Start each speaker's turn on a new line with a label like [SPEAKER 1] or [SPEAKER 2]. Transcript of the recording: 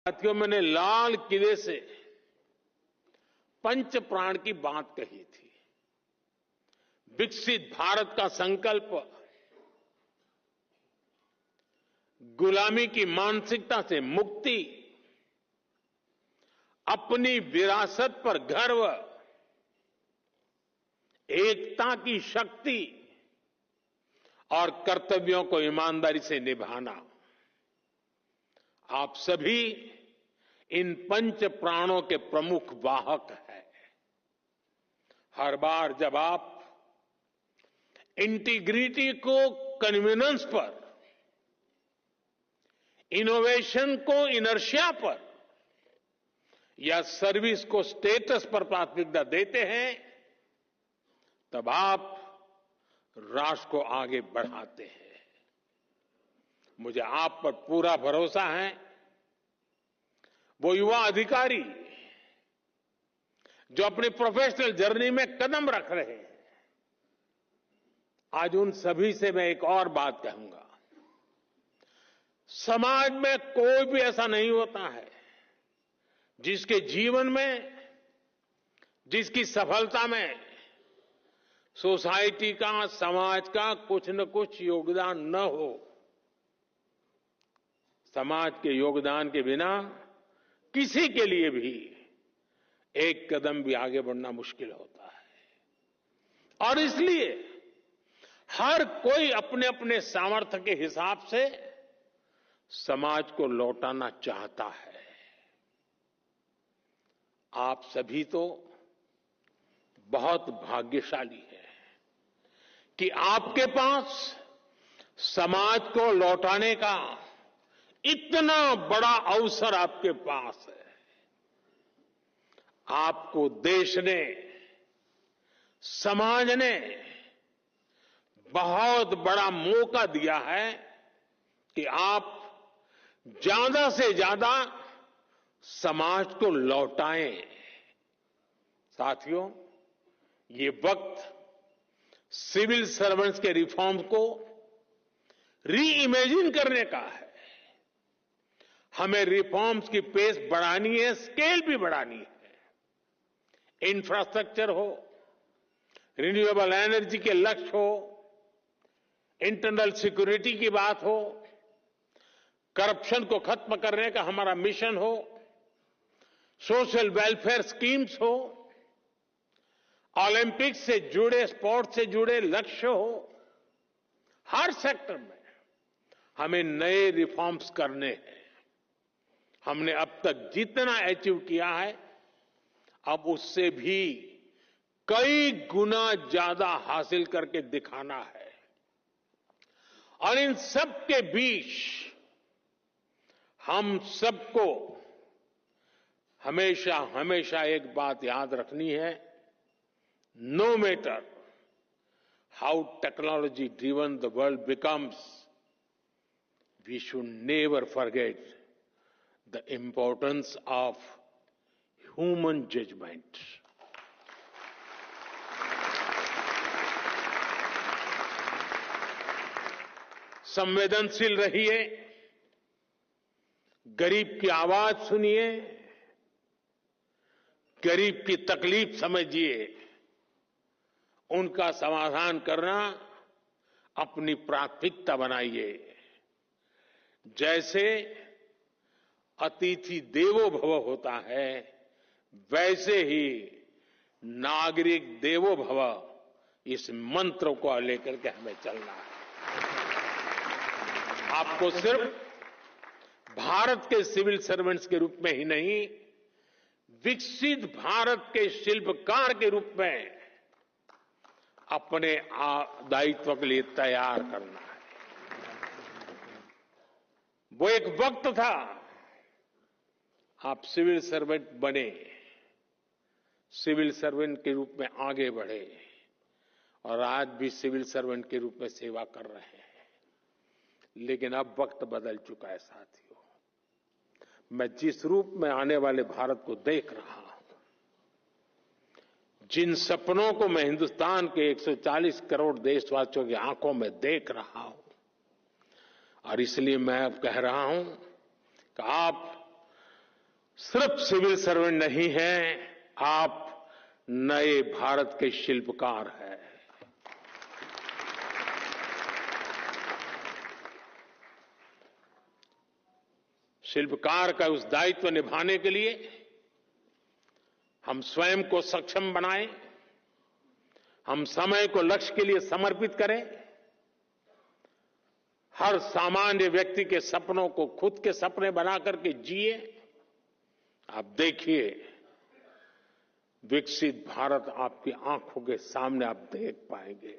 [SPEAKER 1] साथियों, मैंने लाल किले से पंच प्राण की बात कही थी। विकसित भारत का संकल्प गुलामी की मानसिकता से मुक्ति, अपनी विरासत पर गर्व, एकता की शक्ति और कर्तव्यों को ईमानदारी से निभाना, आप सभी इन पंच प्राणों के प्रमुख वाहक हैं। हर बार जब आप इंटीग्रिटी को कन्वीनियंस पर, इनोवेशन को इनर्शिया पर या सर्विस को स्टेटस पर प्राथमिकता देते हैं, तब आप राष्ट्र को आगे बढ़ाते हैं। मुझे आप पर पूरा भरोसा है। वो युवा अधिकारी जो अपनी प्रोफेशनल जर्नी में कदम रख रहे हैं, आज उन सभी से मैं एक और बात कहूंगा। समाज में कोई भी ऐसा नहीं होता है जिसके जीवन में, जिसकी सफलता में सोसाइटी का, समाज का कुछ न कुछ योगदान न हो। समाज के योगदान के बिना किसी के लिए भी एक कदम भी आगे बढ़ना मुश्किल होता है। और इसलिए हर कोई अपने अपने सामर्थ्य के हिसाब से समाज को लौटाना चाहता है। आप सभी तो बहुत भाग्यशाली हैं कि आपके पास समाज को लौटाने का इतना बड़ा अवसर आपके पास है। आपको देश ने, समाज ने बहुत बड़ा मौका दिया है कि आप ज्यादा से ज्यादा समाज को लौटाएं। साथियों, ये वक्त सिविल सर्वेंट्स के रिफॉर्म को री इमेजिन करने का है। हमें रिफॉर्म्स की पेस बढ़ानी है, स्केल भी बढ़ानी है। इंफ्रास्ट्रक्चर हो, रिन्यूएबल एनर्जी के लक्ष्य हो, इंटरनल सिक्योरिटी की बात हो, करप्शन को खत्म करने का हमारा मिशन हो, सोशल वेलफेयर स्कीम्स हो, ओलंपिक्स से जुड़े, स्पोर्ट्स से जुड़े लक्ष्य हो, हर सेक्टर में हमें नए रिफॉर्म्स करने हैं। हमने अब तक जितना अचीव किया है, अब उससे भी कई गुना ज्यादा हासिल करके दिखाना है। और इन सब के बीच हम सबको हमेशा हमेशा एक बात याद रखनी है। No matter how technology driven the world becomes, we should never forget the importance of human judgment. संवेदनशील रहिए, गरीब की आवाज सुनिए, गरीब की तकलीफ समझिए, उनका समाधान करना अपनी प्राथमिकता बनाइए। जैसे अतिथि देवो भव होता है, वैसे ही नागरिक देवो भव, इस मंत्र को लेकर के हमें चलना है। आपको सिर्फ भारत के सिविल सर्वेंट्स के रूप में ही नहीं, विकसित भारत के शिल्पकार के रूप में अपने दायित्व के लिए तैयार करना है। वो एक वक्त था, आप सिविल सर्वेंट बने, सिविल सर्वेंट के रूप में आगे बढ़े और आज भी सिविल सर्वेंट के रूप में सेवा कर रहे हैं। लेकिन अब वक्त बदल चुका है साथियों। मैं जिस रूप में आने वाले भारत को देख रहा हूं, जिन सपनों को मैं हिंदुस्तान के 140 करोड़ देशवासियों की आंखों में देख रहा हूं, और इसलिए मैं अब कह रहा हूं कि आप सिर्फ सिविल सर्वेंट नहीं हैं, आप नए भारत के शिल्पकार हैं। शिल्पकार का उस दायित्व निभाने के लिए हम स्वयं को सक्षम बनाएं, हम समय को लक्ष्य के लिए समर्पित करें, हर सामान्य व्यक्ति के सपनों को खुद के सपने बना करके जिए। आप देखिए, विकसित भारत आपकी आंखों के सामने आप देख पाएंगे।